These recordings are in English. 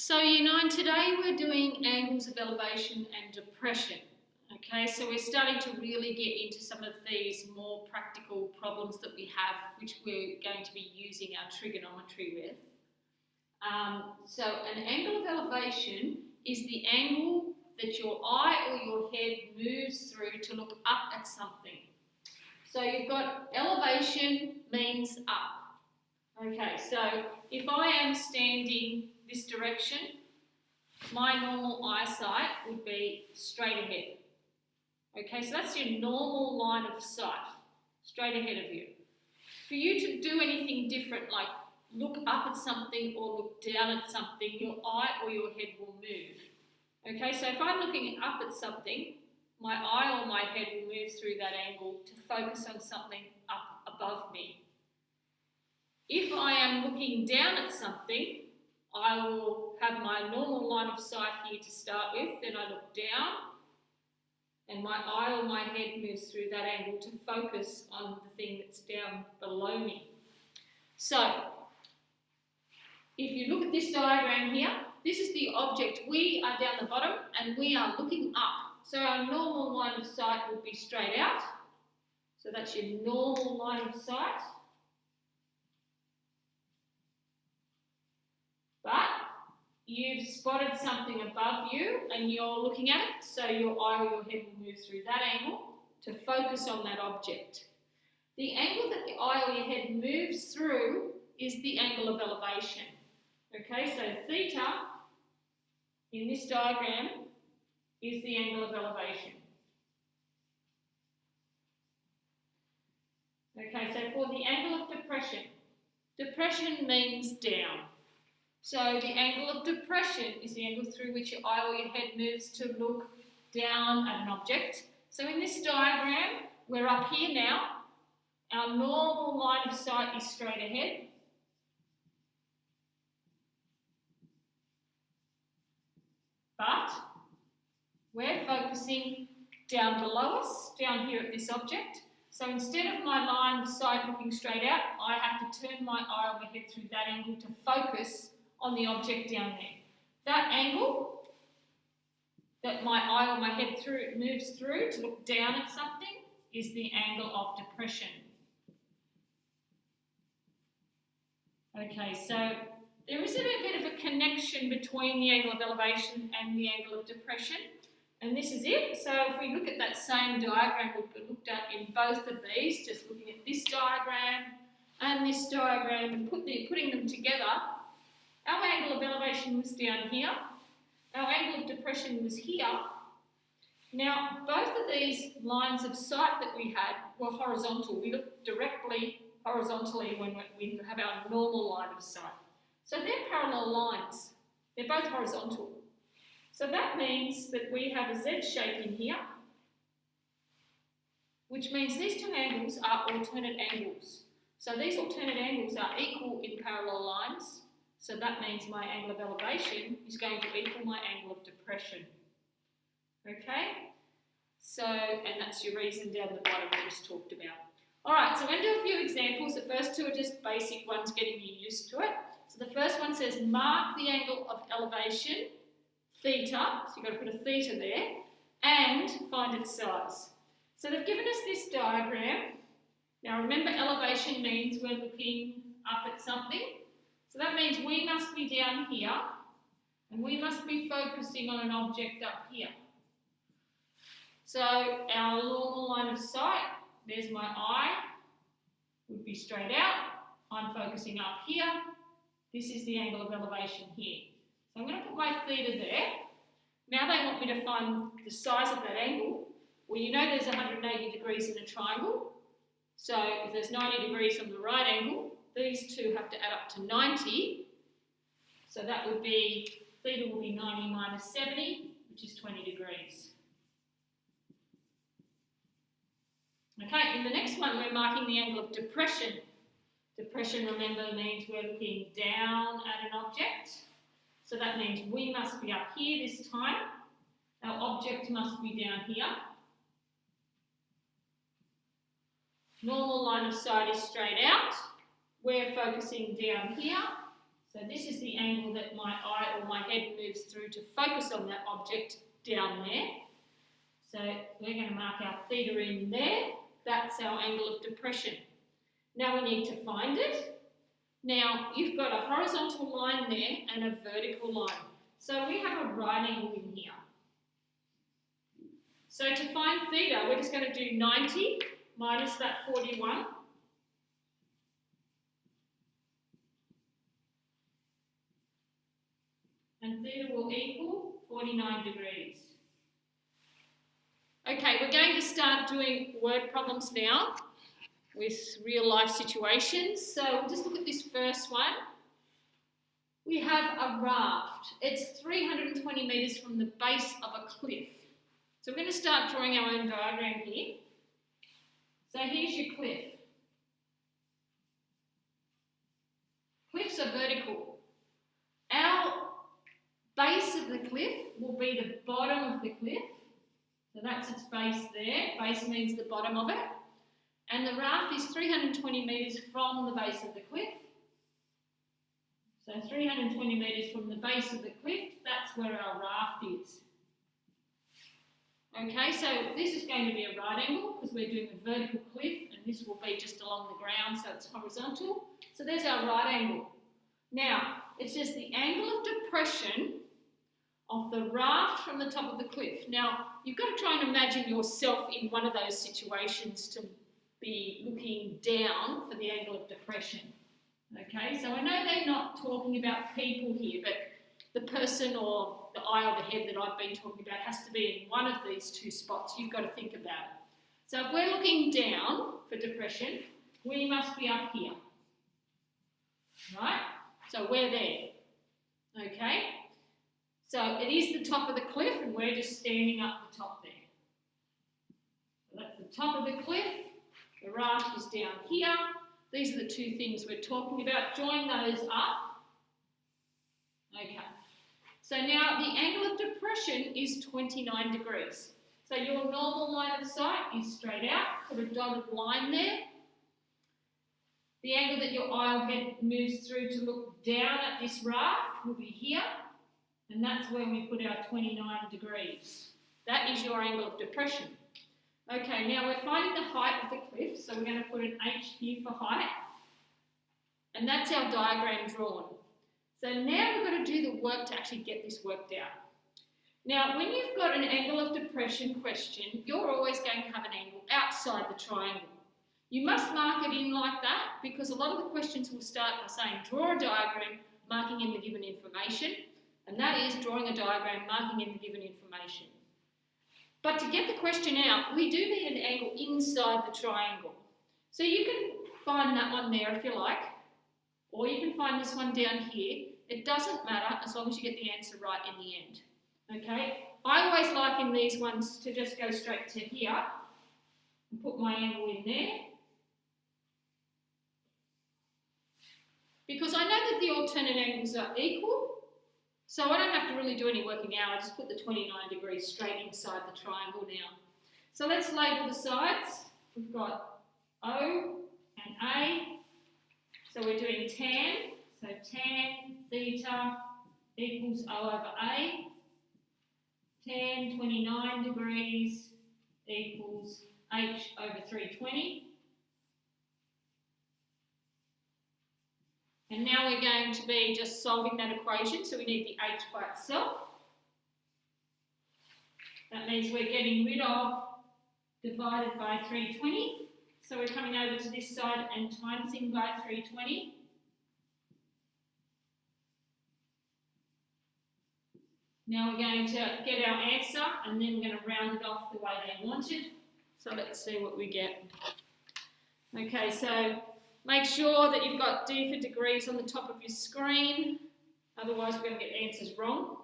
So Year 9, today we're doing angles of elevation and depression. Okay, so we're starting to really get into some of these more practical problems that we have, which we're going to be using our trigonometry with. So an angle of elevation is the angle that your eye or your head moves through to look up at something. So you've got elevation means up. Okay, so if I am standing this direction, my normal eyesight would be straight ahead. Okay, so that's your normal line of sight, straight ahead of you. For you to do anything different, like look up at something or look down at something, your eye or your head will move. Okay, so if I'm looking up at something, my eye or my head will move through that angle to focus on something up above me. If I am looking down at something, I will have my normal line of sight here to start with, then I look down, and my eye or my head moves through that angle to focus on the thing that's down below me. So, if you look at this diagram here, this is the object. We are down the bottom and we are looking up. So our normal line of sight would be straight out. So that's your normal line of sight. But you've spotted something above you and you're looking at it, so your eye or your head will move through that angle to focus on that object. The angle that the eye or your head moves through is the angle of elevation. Okay, so theta in this diagram is the angle of elevation. Okay, so for the angle of depression, depression means down. So the angle of depression is the angle through which your eye or your head moves to look down at an object. So in this diagram, we're up here now. Our normal line of sight is straight ahead. But we're focusing down below us, down here at this object. So instead of my line of sight looking straight out, I have to turn my eye or my head through that angle to focus on the object down there. That angle that my eye or my head moves through to look down at something is the angle of depression. Okay, so there is a bit of a connection between the angle of elevation and the angle of depression, and this is it. So if we look at that same diagram we looked at in both of these, just looking at this diagram and this diagram and putting them together, our angle of elevation was down here, our angle of depression was here. Now, both of these lines of sight that we had were horizontal. We looked directly horizontally when we have our normal line of sight. So they're parallel lines. They're both horizontal. So that means that we have a Z shape in here, which means these two angles are alternate angles. So these alternate angles are equal in parallel lines. So that means my angle of elevation is going to equal my angle of depression. Okay? So, and that's your reason down the bottom we just talked about. Alright, so I'm going to do a few examples. The first two are just basic ones, getting you used to it. So the first one says, mark the angle of elevation, theta, so you've got to put a theta there, and find its size. So they've given us this diagram. Now remember, elevation means we're looking up at something. So that means we must be down here and we must be focusing on an object up here. So our normal line of sight, there's my eye, would be straight out. I'm focusing up here. This is the angle of elevation here. So I'm going to put my theta there. Now they want me to find the size of that angle. Well, you know there's 180 degrees in a triangle. So if there's 90 degrees on the right angle, these two have to add up to 90. So that would be, theta will be 90 minus 70, which is 20 degrees. Okay, in the next one, we're marking the angle of depression. Depression, remember, means we're looking down at an object. So that means we must be up here this time. Our object must be down here. Normal line of sight is straight out. We're focusing down here. So this is the angle that my eye or my head moves through to focus on that object down there. So we're going to mark our theta in there. That's our angle of depression. Now we need to find it. Now you've got a horizontal line there and a vertical line. So we have a right angle in here. So to find theta, we're just going to do 90 minus that 41. And theta will equal 49 degrees. Okay, we're going to start doing word problems now with real life situations. So we'll just look at this first one. We have a raft. It's 320 metres from the base of a cliff. So we're going to start drawing our own diagram here. So here's your cliff. Cliffs are vertical. Our base of the cliff will be the bottom of the cliff. So that's its base there. Base means the bottom of it. And the raft is 320 metres from the base of the cliff. So 320 metres from the base of the cliff, that's where our raft is. Okay, so this is going to be a right angle because we're doing a vertical cliff, and this will be just along the ground, so it's horizontal. So there's our right angle. Now, it's just the angle of depression of the raft from the top of the cliff. Now, you've got to try and imagine yourself in one of those situations to be looking down for the angle of depression. Okay, so I know they're not talking about people here, but the person or the eye or the head that I've been talking about has to be in one of these two spots. You've got to think about it. So if we're looking down for depression, we must be up here. Right? So we're there. Okay? So it is the top of the cliff and we're just standing up the top there. So that's the top of the cliff. The raft is down here. These are the two things we're talking about. Join those up. Okay. So now the angle of depression is 29 degrees. So your normal line of sight is straight out. Put a dotted line there. The angle that your eye or head moves through to look down at this raft will be here. And that's where we put our 29 degrees. That is your angle of depression. Okay, now we're finding the height of the cliff, so we're going to put an H here for height. And that's our diagram drawn. So now we've got to do the work to actually get this worked out. Now, when you've got an angle of depression question, you're always going to have an angle outside the triangle. You must mark it in like that because a lot of the questions will start by saying draw a diagram, marking in the given information, and that is drawing a diagram, marking in the given information. But to get the question out, we do need an angle inside the triangle. So you can find that one there if you like, or you can find this one down here. It doesn't matter as long as you get the answer right in the end. Okay? I always like in these ones to just go straight to here and put my angle in there. Because I know that the alternate angles are equal, so I don't have to really do any working out. I just put the 29 degrees straight inside the triangle now. So let's label the sides. We've got O and A. So we're doing tan. So tan theta equals O over A. Tan 29 degrees equals H over 320. And now we're going to be just solving that equation, so we need the H by itself. That means we're getting rid of divided by 320. So we're coming over to this side and timesing by 320. Now we're going to get our answer and then we're going to round it off the way they wanted. So let's see what we get. Okay, so make sure that you've got D for degrees on the top of your screen, otherwise we're going to get answers wrong.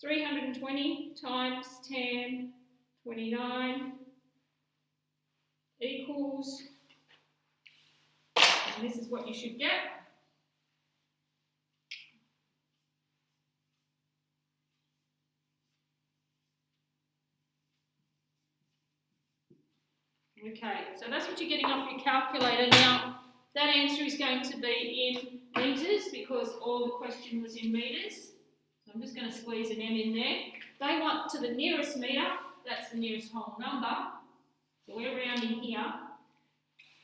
320 times tan 29 equals, and this is what you should get. Okay, so that's what you're getting off your calculator. Now, that answer is going to be in metres because all the question was in metres. So I'm just going to squeeze an M in there. They want to the nearest metre, that's the nearest whole number. So we're rounding here.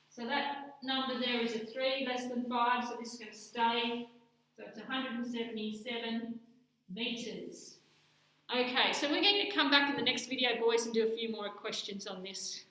So that number there is a 3 less than 5, so this is going to stay. So it's 177 metres. Okay, so we're going to come back in the next video, boys, and do a few more questions on this.